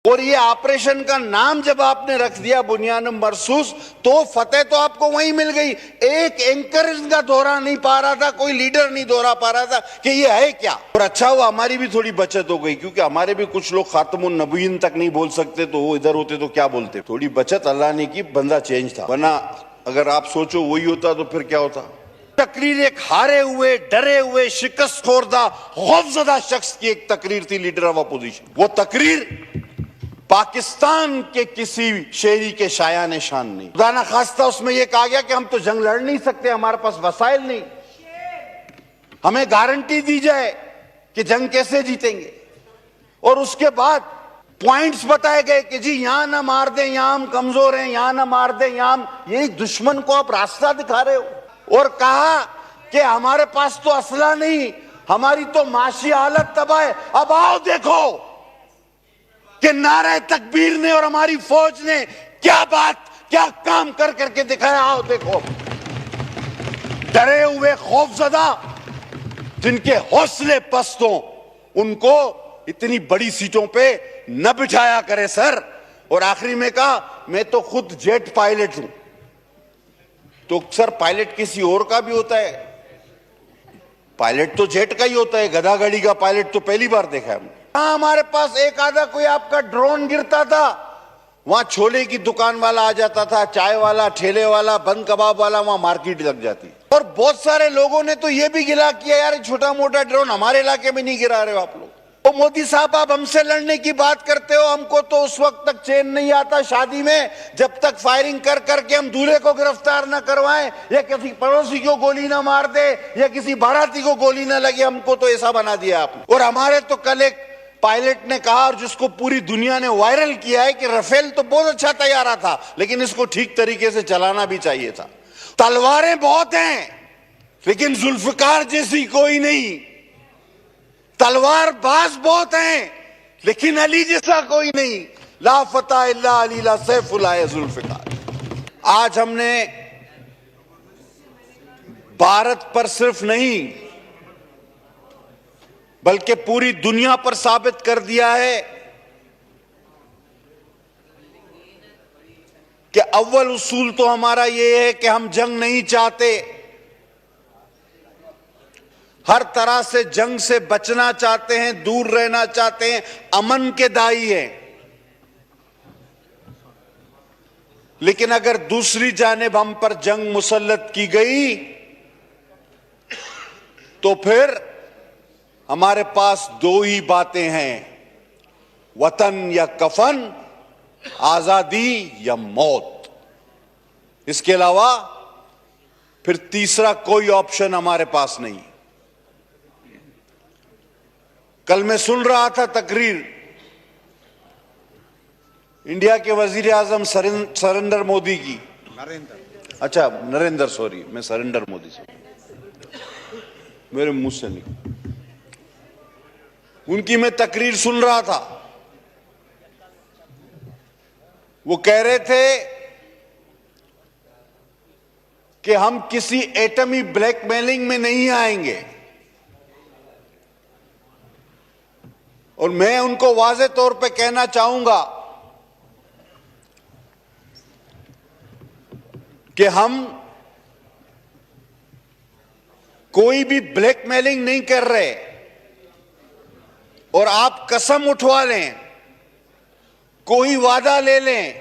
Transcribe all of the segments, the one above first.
और ये ऑपरेशन का नाम जब आपने रख दिया बुनियान मरसूस, तो फतेह तो आपको वहीं मिल गई। एक एंकर इनका दोहरा नहीं पा रहा था, कोई लीडर नहीं दोहरा पा रहा था कि ये है क्या। और अच्छा हुआ हमारी भी थोड़ी बचत हो गई, क्योंकि हमारे भी कुछ लोग खातमुन नबीयीन तक नहीं बोल सकते, तो वो इधर होते तो क्या बोलते। थोड़ी बचत अल्लाह ने की, बंदा चेंज था, वरना अगर आप सोचो वही होता तो फिर क्या होता। तकरीर एक हारे हुए, डरे हुए, शिकस्त खोरदा, खौफजदा शख्स की एक तकरीर थी, लीडर ऑफ अपोजिशन। वो तकरीर पाकिस्तान के किसी शेरी के शायान शान नहीं। खुदा ना खास्ता उसमें यह कहा गया कि हम तो जंग लड़ नहीं सकते, हमारे पास वसाइल नहीं, हमें गारंटी दी जाए कि जंग कैसे जीतेंगे। और उसके बाद पॉइंट्स बताए गए कि जी यहां ना मार दें, यहां हम कमजोर हैं, यहां ना मार दें, यहां हम, यही दुश्मन को आप रास्ता दिखा रहे हो। और कहा कि हमारे पास तो असला नहीं, हमारी तो माशी हालत तबाह है। अब आओ देखो कि नारे तकबीर ने और हमारी फौज ने क्या बात, क्या काम कर करके दिखाया। आओ देखो, डरे हुए खौफजदा जिनके हौसले पस्त हों, उनको इतनी बड़ी सीटों पे न बिठाया करे सर। और आखिरी में कहा मैं तो खुद जेट पायलट हूं। तो सर पायलट किसी और का भी होता है, पायलट तो जेट का ही होता है, गधा गाड़ी का पायलट तो पहली बार देखा है हमने। हाँ, हमारे पास एक आधा कोई आपका ड्रोन गिरता था, वहां छोले की दुकान वाला आ जाता था, चाय वाला, ठेले वाला, बंद कबाब वाला, वहां मार्केट लग जाती। और बहुत सारे लोगों ने तो यह भी गिला किया, यार छोटा मोटा ड्रोन हमारे इलाके में नहीं गिरा रहे हो आप लोग। तो मोदी साहब आप हमसे लड़ने की बात करते हो, हमको तो उस वक्त तक चैन नहीं आता शादी में जब तक फायरिंग कर करके हम दूल्हे को गिरफ्तार न करवाएं, या किसी पड़ोसी को गोली ना मार दे, या किसी बाराती को गोली ना लगे। हमको तो ऐसा बना दिया आपने। और हमारे तो कल एक पायलट ने कहा, और जिसको पूरी दुनिया ने वायरल किया है, कि राफेल तो बहुत अच्छा तैयारा था, लेकिन इसको ठीक तरीके से चलाना भी चाहिए था। तलवारें बहुत हैं लेकिन जुल्फकार जैसी कोई नहीं, तलवार बाज बहुत हैं लेकिन अली जैसा कोई नहीं। ला फता इल्ला अली ला सैफुल्लाह जुल्फकार। आज हमने भारत पर सिर्फ नहीं बल्कि पूरी दुनिया पर साबित कर दिया है कि अव्वल उसूल तो हमारा यह है कि हम जंग नहीं चाहते, हर तरह से जंग से बचना चाहते हैं, दूर रहना चाहते हैं, अमन के दाई हैं। लेकिन अगर दूसरी जानिब हम पर जंग मुसल्लत की गई तो फिर हमारे पास दो ही बातें हैं, वतन या कफन, आजादी या मौत। इसके अलावा फिर तीसरा कोई ऑप्शन हमारे पास नहीं। कल मैं सुन रहा था तकरीर इंडिया के वजीर आजम सरेंद्र मोदी की, नरेंद्र सॉरी, मैं सरेंद्र मोदी से, मेरे मुंह से नहीं, उनकी मैं तकरीर सुन रहा था। वो कह रहे थे कि हम किसी एटमी ब्लैकमेलिंग में नहीं आएंगे, और मैं उनको वाज़े तौर पे कहना चाहूंगा कि हम कोई भी ब्लैकमेलिंग नहीं कर रहे। और आप कसम उठवा लें, कोई वादा ले लें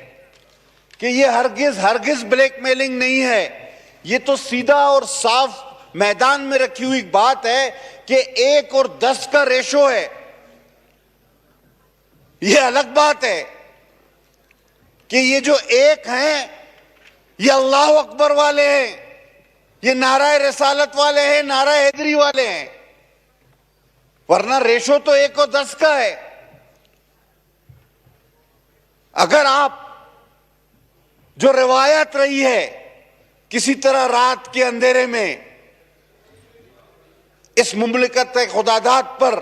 कि ये हरगिज ब्लैकमेलिंग नहीं है, ये तो सीधा और साफ मैदान में रखी हुई बात है कि 1 और 10 का रेशो है। ये अलग बात है कि ये जो एक हैं ये अल्लाह अकबर वाले हैं, ये नाराए रसालत वाले हैं, नाराए हैदरी वाले हैं, वरना रेशो तो 1 और 10 का है। अगर आप जो रिवायत रही है किसी तरह रात के अंधेरे में इस मुमलिकत खुदादात पर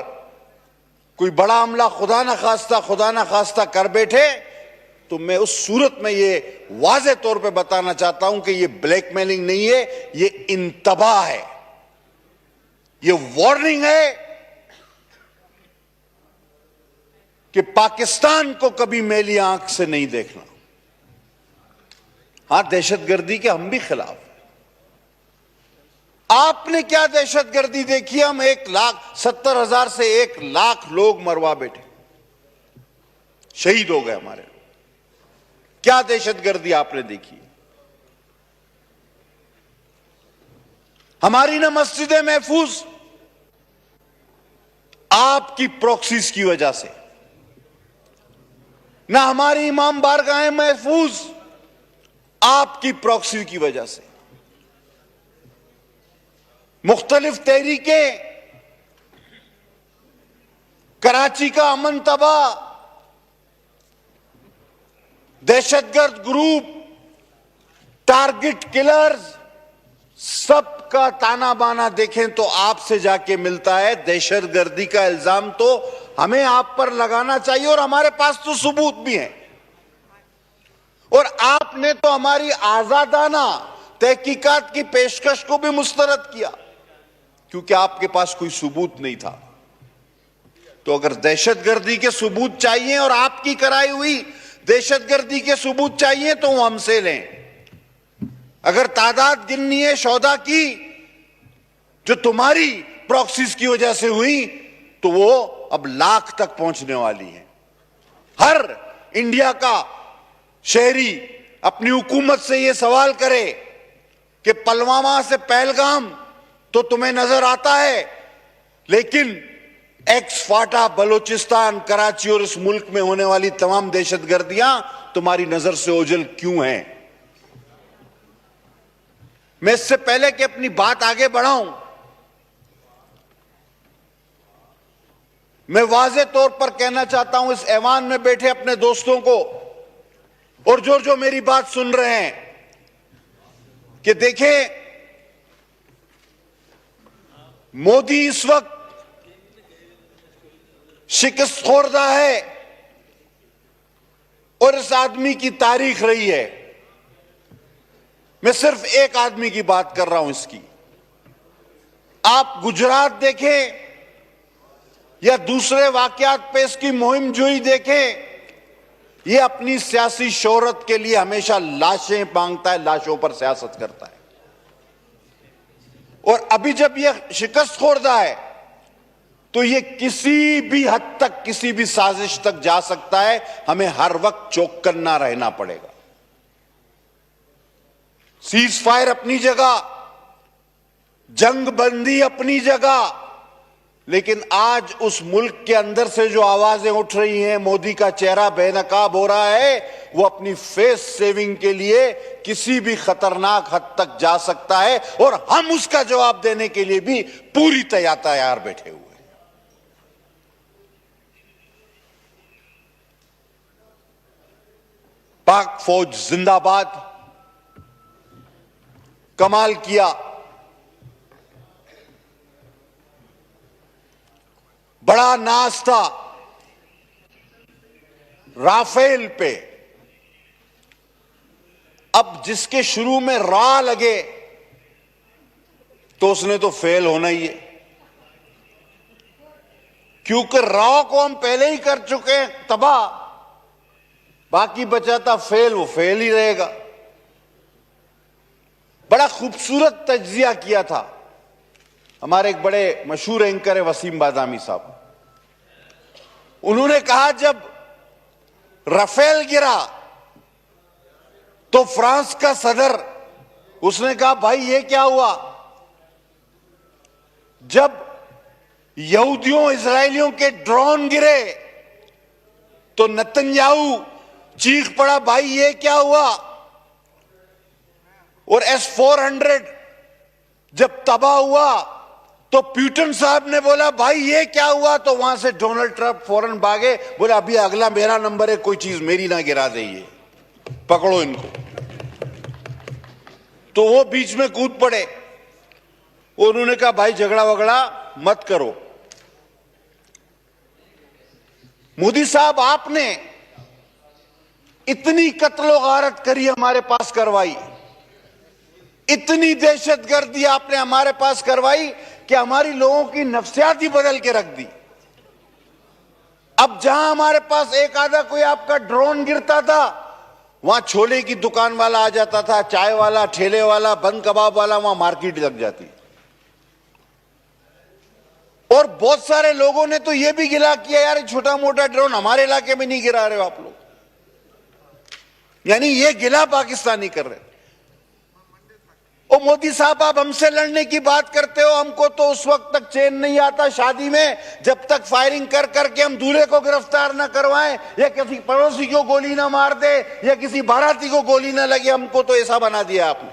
कोई बड़ा हमला खुदा ना खास्ता कर बैठे, तो मैं उस सूरत में ये वाज़े तौर पे बताना चाहता हूं कि ये ब्लैकमेलिंग नहीं है, ये इंतबाह है, ये वार्निंग है कि पाकिस्तान को कभी मैली आंख से नहीं देखना। हां, दहशतगर्दी के हम भी खिलाफ हैं। आपने क्या दहशतगर्दी देखी? हम 1,70,000 से 1,00,000 लोग मरवा बैठे, शहीद हो गए हमारे लोग। क्या दहशतगर्दी आपने देखी? हमारी ना मस्जिदें महफूज आपकी प्रॉक्सीज की वजह से, ना हमारी इमाम बारगाहें महफूज आपकी प्रॉक्सी की वजह से। मुख्तलिफ तहरीकें, कराची का अमन तबाह, दहशतगर्द ग्रुप, टारगेट किलर्स, सबका ताना बाना देखें तो आपसे जाके मिलता है। दहशतगर्दी का इल्जाम तो हमें आप पर लगाना चाहिए और हमारे पास तो सबूत भी है। और आपने तो हमारी आजादाना तहकीकात की पेशकश को भी मुस्तरद किया, क्योंकि आपके पास कोई सबूत नहीं था। तो अगर दहशतगर्दी के सबूत चाहिए और आपकी कराई हुई दहशतगर्दी के सबूत चाहिए तो वो हमसे लें। अगर तादाद गिननी है शौदा की जो तुम्हारी प्रॉक्सीज की वजह से हुई, तो वो अब 1,00,000 तक पहुंचने वाली है। हर इंडिया का शहरी अपनी हुकूमत से यह सवाल करे कि पुलवामा से पहलगाम तो तुम्हें नजर आता है, लेकिन एक्स फाटा, बलोचिस्तान, कराची और इस मुल्क में होने वाली तमाम दहशतगर्दियां तुम्हारी नजर से ओझल क्यों हैं? मैं इससे पहले कि अपनी बात आगे बढ़ाऊं, मैं वाज़े तौर पर कहना चाहता हूं इस ऐवान में बैठे अपने दोस्तों को और जो मेरी बात सुन रहे हैं कि देखें, मोदी इस वक्त शिकस्त खोरदा है और इस आदमी की तारीख रही है। मैं सिर्फ एक आदमी की बात कर रहा हूं इसकी। आप गुजरात देखें या दूसरे वाकयात पे इसकी मुहिम जोई देखें, ये अपनी सियासी शोहरत के लिए हमेशा लाशें मांगता है, लाशों पर सियासत करता है। और अभी जब यह शिकस्त खोरदा है तो ये किसी भी हद तक, किसी भी साजिश तक जा सकता है। हमें हर वक्त चौकन्ना रहना पड़ेगा। सीज फायर अपनी जगह, जंग बंदी अपनी जगह, लेकिन आज उस मुल्क के अंदर से जो आवाजें उठ रही हैं, मोदी का चेहरा बेनकाब हो रहा है, वो अपनी फेस सेविंग के लिए किसी भी खतरनाक हद तक जा सकता है और हम उसका जवाब देने के लिए भी पूरी तैयार बैठे हुए हैं। पाक फौज जिंदाबाद। कमाल किया, बड़ा नाज था राफेल पे। अब जिसके शुरू में रा लगे तो उसने तो फेल होना ही है, क्योंकि रा को हम पहले ही कर चुके हैं तबाह। बाकी बचा था फेल, वो फेल ही रहेगा। बड़ा खूबसूरत तज्जिया किया था हमारे एक बड़े मशहूर एंकर है वसीम बादामी साहब। उन्होंने कहा जब राफेल गिरा तो फ्रांस का सदर, उसने कहा भाई ये क्या हुआ? जब यहूदियों इजरायलियों के ड्रोन गिरे तो नेतन्याहू चीख पड़ा भाई ये क्या हुआ? और S-400 जब तबाह हुआ तो प्यूटन साहब ने बोला भाई ये क्या हुआ? तो वहां से डोनाल्ड ट्रंप फौरन भागे, बोले अभी अगला मेरा नंबर है, कोई चीज मेरी ना गिरा दे, ये पकड़ो इनको। तो वो बीच में कूद पड़े। उन्होंने कहा भाई झगड़ा वगड़ा मत करो। मोदी साहब, आपने इतनी कत्लो गारत करी, हमारे पास करवाई, इतनी दहशतगर्दी आपने हमारे पास करवाई कि हमारी लोगों की नफ्सियात ही बदल के रख दी। अब जहां हमारे पास एक आधा कोई आपका ड्रोन गिरता था, वहां छोले की दुकान वाला आ जाता था, चाय वाला, ठेले वाला, बंद कबाब वाला, वहां मार्केट लग जाती। और बहुत सारे लोगों ने तो यह भी गिला किया, यार छोटा मोटा ड्रोन हमारे इलाके में नहीं गिरा रहे हो आप लोग, यानी ये गिला पाकिस्तानी कर रहे। ओ मोदी साहब, आप हमसे लड़ने की बात करते हो, हमको तो उस वक्त तक चैन नहीं आता शादी में जब तक फायरिंग कर करके हम दूल्हे को गिरफ्तार ना करवाएं, या किसी पड़ोसी को गोली ना मार दे, या किसी बाराती को गोली ना लगे। हमको तो ऐसा बना दिया आपने,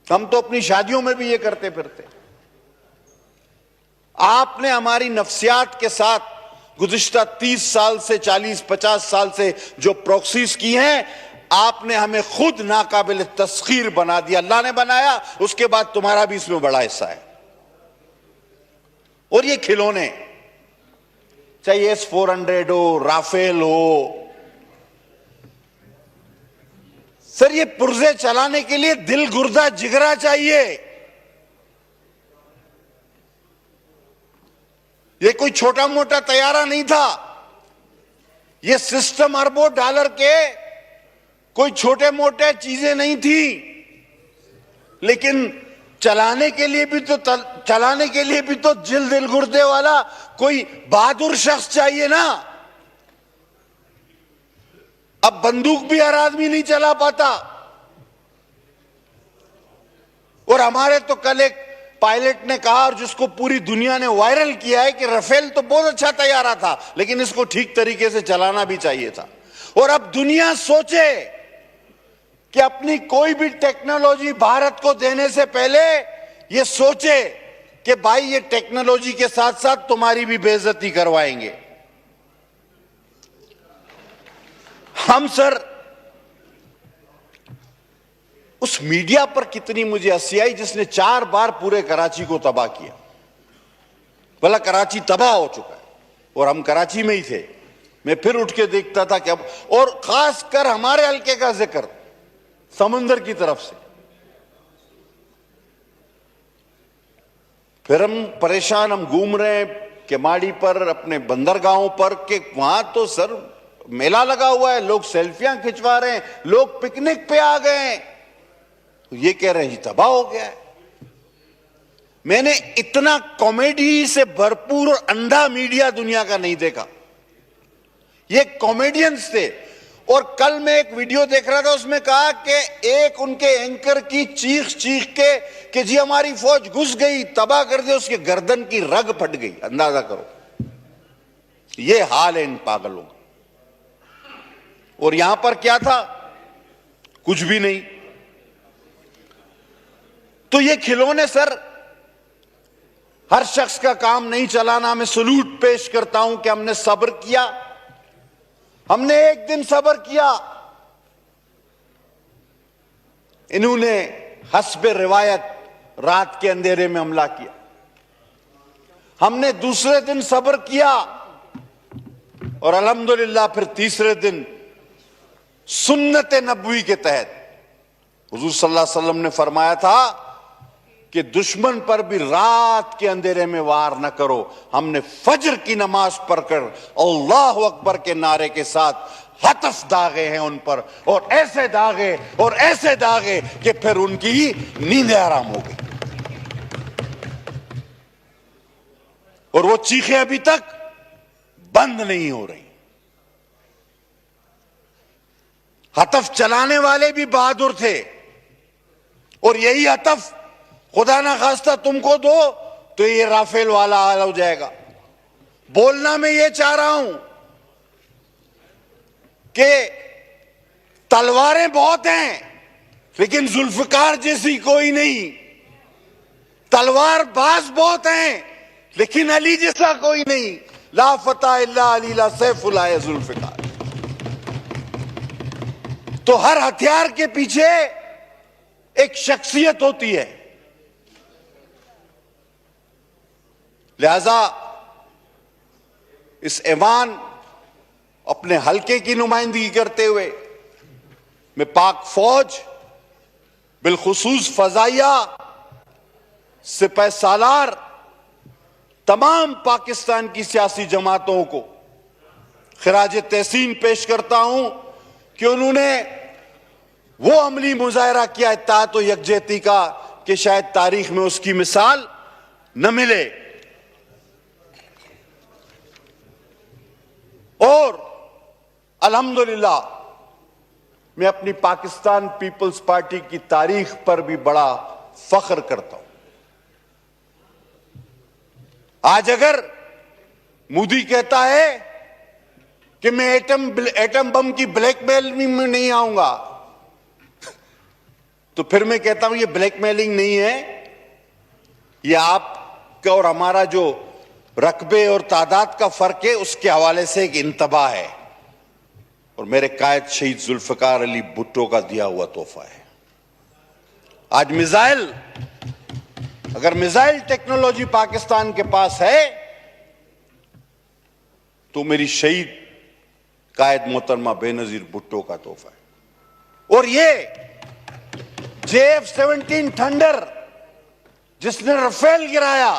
हम तो अपनी शादियों में भी ये करते फिरते। आपने हमारी नफ्सियात के साथ गुज़िश्ता 30 साल से 40-50 साल से जो प्रॉक्सीज की हैं, आपने हमें खुद नाकाबिल तस्खीर बना दिया। अल्लाह ने बनाया, उसके बाद तुम्हारा भी इसमें बड़ा हिस्सा है। और ये खिलौने, चाहे S-400 हो, राफेल हो, सर ये पुर्जे चलाने के लिए दिल, गुर्दा, जिगरा चाहिए। ये कोई छोटा मोटा तैयारा नहीं था, ये सिस्टम अरबों डॉलर के कोई छोटे मोटे चीजें नहीं थी। लेकिन चलाने के लिए भी तो दिल गुर्दे वाला कोई बहादुर शख्स चाहिए ना। अब बंदूक भी हर आदमी नहीं चला पाता। और हमारे तो कल एक पायलट ने कहा, और जिसको पूरी दुनिया ने वायरल किया है, कि राफेल तो बहुत अच्छा तैयारा था, लेकिन इसको ठीक तरीके से चलाना भी चाहिए था। और अब दुनिया सोचे कि अपनी कोई भी टेक्नोलॉजी भारत को देने से पहले ये सोचे कि भाई ये टेक्नोलॉजी के साथ साथ तुम्हारी भी बेइज्जती करवाएंगे हम। सर, उस मीडिया पर कितनी मुझे हंसी आई जिसने 4 बार पूरे कराची को तबाह किया। भला कराची तबाह हो चुका है और हम कराची में ही थे। मैं फिर उठ के देखता था कि अब, और खासकर हमारे हल्के का जिक्र समुंदर की तरफ से, फिर हम परेशान, हम घूम रहे हैं केमाड़ी पर, अपने बंदरगाहों पर, कि वहां तो सर मेला लगा हुआ है, लोग सेल्फियां खिंचवा रहे हैं, लोग पिकनिक पे आ गए हैं, तो ये कह रहे हैं तबाह हो गया है। मैंने इतना कॉमेडी से भरपूर और अंधा मीडिया दुनिया का नहीं देखा। ये कॉमेडियंस थे। और कल मैं एक वीडियो देख रहा था, उसमें कहा कि एक उनके एंकर की चीख के कि जी हमारी फौज घुस गई, तबाह कर दे, उसके गर्दन की रग फट गई। अंदाजा करो, ये हाल है इन पागलों का। और यहां पर क्या था? कुछ भी नहीं। तो ये खिलौने सर, हर शख्स का काम नहीं चलाना। मैं सलूट पेश करता हूं कि हमने सब्र किया, हमने एक दिन सब्र किया। इन्होंने हस्बे रिवायत रात के अंधेरे में हमला किया, हमने दूसरे दिन सब्र किया, और अल्हम्दुलिल्लाह फिर तीसरे दिन सुन्नत नबवी के तहत हुजूर सल्लल्लाहु अलैहि वसल्लम ने फरमाया था कि दुश्मन पर भी रात के अंधेरे में वार न करो। हमने फजर की नमाज पढ़कर अल्लाह अकबर के नारे के साथ हतफ दागे हैं उन पर, और ऐसे दागे कि फिर उनकी नींद आराम हो गई। और वो चीखें अभी तक बंद नहीं हो रही। हतफ चलाने वाले भी बहादुर थे, और यही हतफ खुदा ना खास्ता तुमको दो तो ये राफेल वाला हाल हो जाएगा। बोलना मैं ये चाह रहा हूं कि तलवारें बहुत हैं, लेकिन जुल्फकार जैसी कोई नहीं। तलवार बाज बहुत हैं, लेकिन अली जैसा कोई नहीं। ला फतह इल्ला अली ला सैफुल्लाह जुल्फकार। तो हर हथियार के पीछे एक शख्सियत होती है। लिहाजा इस ऐवान अपने हल्के की नुमाइंदगी करते हुए मैं पाक फौज, बिलखुसूस फजाइया, सिपह सालार तमाम पाकिस्तान की सियासी जमातों को खिराज तहसीन पेश करता हूं कि उन्होंने वो अमली मुजाहरा किया इत्तेहाद और यकजहती का कि शायद तारीख में उसकी मिसाल न मिले। और अल्हम्दुलिल्लाह मैं अपनी पाकिस्तान पीपल्स पार्टी की तारीख पर भी बड़ा फख्र करता हूं। आज अगर मोदी कहता है कि मैं एटम बम की ब्लैकमेलिंग में नहीं आऊंगा, तो फिर मैं कहता हूं ये ब्लैकमेलिंग नहीं है, ये आपका और हमारा जो रकबे और तादाद का फर्क है उसके हवाले से एक इंतबा है और मेरे कायद शहीद जुल्फकार अली भुट्टो का दिया हुआ तोहफा है। आज मिसाइल, अगर मिसाइल टेक्नोलॉजी पाकिस्तान के पास है तो मेरी शहीद कायद मोहतरमा बेनजीर भुट्टो का तोहफा है। और ये JF-17 थंडर जिसने राफेल गिराया,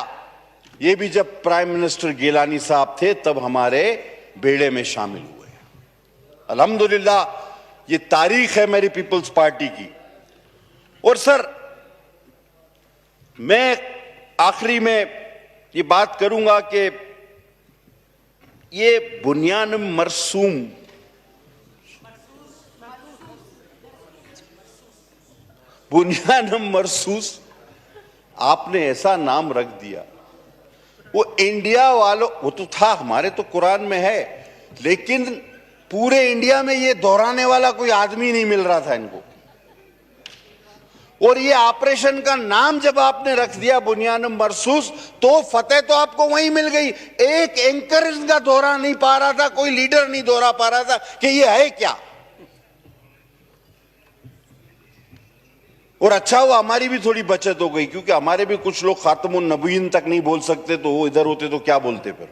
ये भी जब प्राइम मिनिस्टर गिलानी साहब थे तब हमारे बेड़े में शामिल हुए। अल्हम्दुलिल्लाह ये तारीख है मेरी पीपल्स पार्टी की। और सर मैं आखिरी में ये बात करूंगा कि ये बुनियान मरसूस आपने ऐसा नाम रख दिया। वो इंडिया वालों, वो तो था, हमारे तो कुरान में है, लेकिन पूरे इंडिया में ये दोहराने वाला कोई आदमी नहीं मिल रहा था इनको। और ये ऑपरेशन का नाम जब आपने रख दिया बुनियान मरसूस, तो फतेह तो आपको वहीं मिल गई। एक एंकर इनका दोहरा नहीं पा रहा था, कोई लीडर नहीं दोहरा पा रहा था कि ये है क्या। और अच्छा हुआ हमारी भी थोड़ी बचत हो गई, क्योंकि हमारे भी कुछ लोग खातमुन नबीयीन तक नहीं बोल सकते, तो वो इधर होते तो क्या बोलते। फिर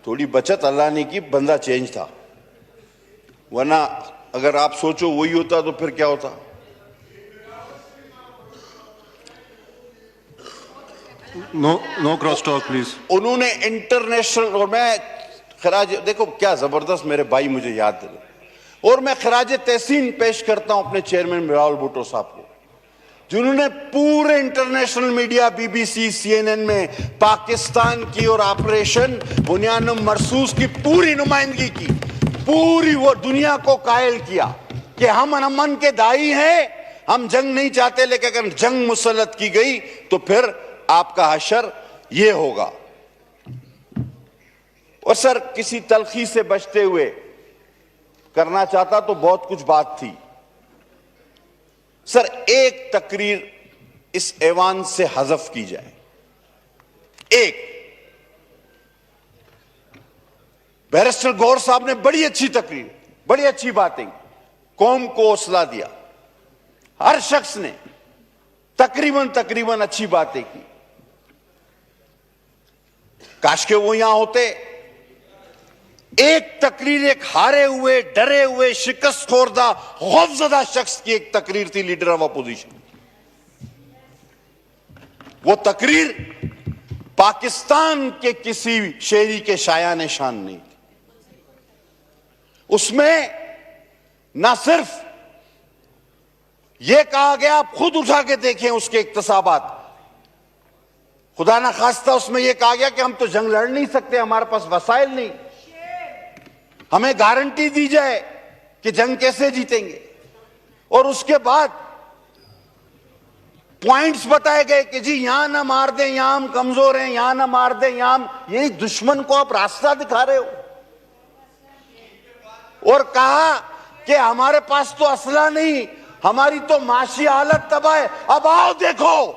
थोड़ी बचत अल्लाह ने की, बंदा चेंज था, वरना अगर आप सोचो वही होता तो फिर क्या होता। No cross talk please. उन्होंने इंटरनेशनल, और मैं खराज, देखो क्या जबरदस्त मेरे भाई मुझे याद दिला, और मैं खराज तहसीन पेश करता हूं अपने चेयरमैन बिलावल भुट्टो साहब को, जिन्होंने पूरे इंटरनेशनल मीडिया BBC CNN में पाकिस्तान की और ऑपरेशन बुनियान मरसूस की पूरी नुमाइंदगी की, पूरी वो दुनिया को कायल किया कि हम अमन के दाई हैं, हम जंग नहीं चाहते, लेकिन अगर जंग मुसल्लत की गई तो फिर आपका हशर ये होगा। और सर किसी तलखी से बचते हुए करना चाहता तो बहुत कुछ बात थी। सर एक तकरीर इस ऐवान से हज़फ की जाए, एक। बैरिस्टर गौर साहब ने बड़ी अच्छी तकरीर, बड़ी अच्छी बातें, कौम को हौसला दिया, हर शख्स ने तकरीबन अच्छी बातें की। काश के वो यहां होते। एक तकरीर एक हारे हुए, डरे हुए, शिकस्त खोरदा, खौफजदा शख्स की एक तकरीर थी, लीडर ऑफ अपोजिशन। वो तकरीर पाकिस्तान के किसी शेरी के शायान शान नहीं थी। उसमें ना सिर्फ यह कहा गया, आप खुद उठा के देखें उसके इक्तसाबात, खुदा ना खास्ता उसमें यह कहा गया कि हम तो जंग लड़ नहीं सकते, हमारे पास वसाइल नहीं, हमें गारंटी दी जाए कि जंग कैसे जीतेंगे। और उसके बाद पॉइंट्स बताए गए कि जी यहां ना मार दें, यहां हम कमजोर हैं, यहां ना मार दें, यहां हम, यही दुश्मन को आप रास्ता दिखा रहे हो। और कहा कि हमारे पास तो असला नहीं, हमारी तो माशी हालत तबाह है। अब आओ देखो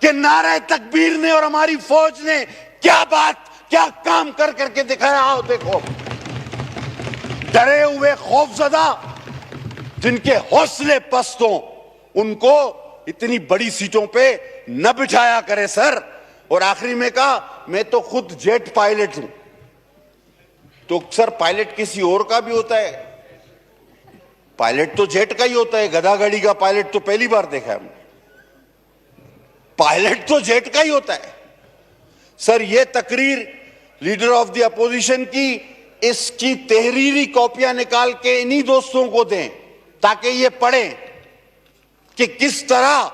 कि नारे तकबीर ने और हमारी फौज ने क्या बात, क्या काम कर करके दिखाया। आओ देखो, डरे हुए खौफजदा जिनके हौसले पस्त हों, उनको इतनी बड़ी सीटों पे न बिठाया करे सर। और आखिरी में कहा मैं तो खुद जेट पायलट हूं। तो सर पायलट किसी और का भी होता है, पायलट तो जेट का ही होता है, गधा गाड़ी का पायलट तो पहली बार देखा है हमने। पायलट तो जेट का ही होता है। सर ये तकरीर लीडर ऑफ द अपोजिशन की, इसकी तहरीरी कॉपियां निकाल के इन्हीं दोस्तों को दें ताकि ये पढ़ें कि किस तरह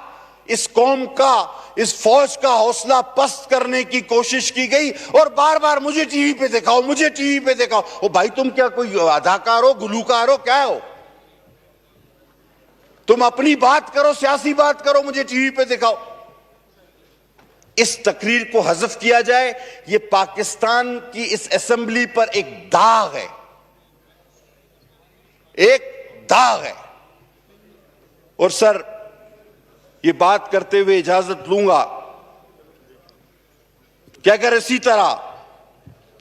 इस कौम का, इस फौज का हौसला पस्त करने की कोशिश की गई। और बार बार मुझे टीवी पे दिखाओ, मुझे टीवी पे दिखाओ। ओ भाई तुम क्या कोई अदाकार हो, गुलूकार हो, क्या हो? तुम अपनी बात करो, सियासी बात करो, मुझे टीवी पे दिखाओ। इस तकरीर को हज़फ किया जाए। यह पाकिस्तान की इस असेंबली पर एक दाग है, एक दाग है। और सर ये बात करते हुए इजाजत लूंगा कि अगर इसी तरह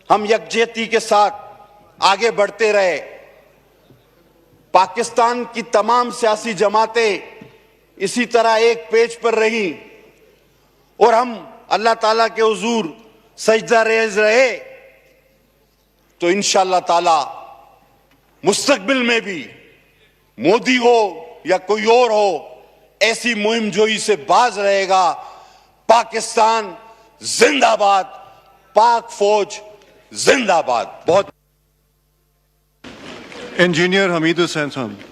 हम यकजहती के साथ आगे बढ़ते रहे, पाकिस्तान की तमाम सियासी जमातें इसी तरह एक पेज पर रही और हम अल्लाह ताला के हुजूर सजदा रेज़ रहे, तो इंशाअल्लाह ताला मुस्तकबिल में भी मोदी हो या कोई और हो, ऐसी मुहिम जोई से बाज रहेगा। पाकिस्तान जिंदाबाद, पाक फौज जिंदाबाद। बहुत Engineer Hamid Hussain Sahab.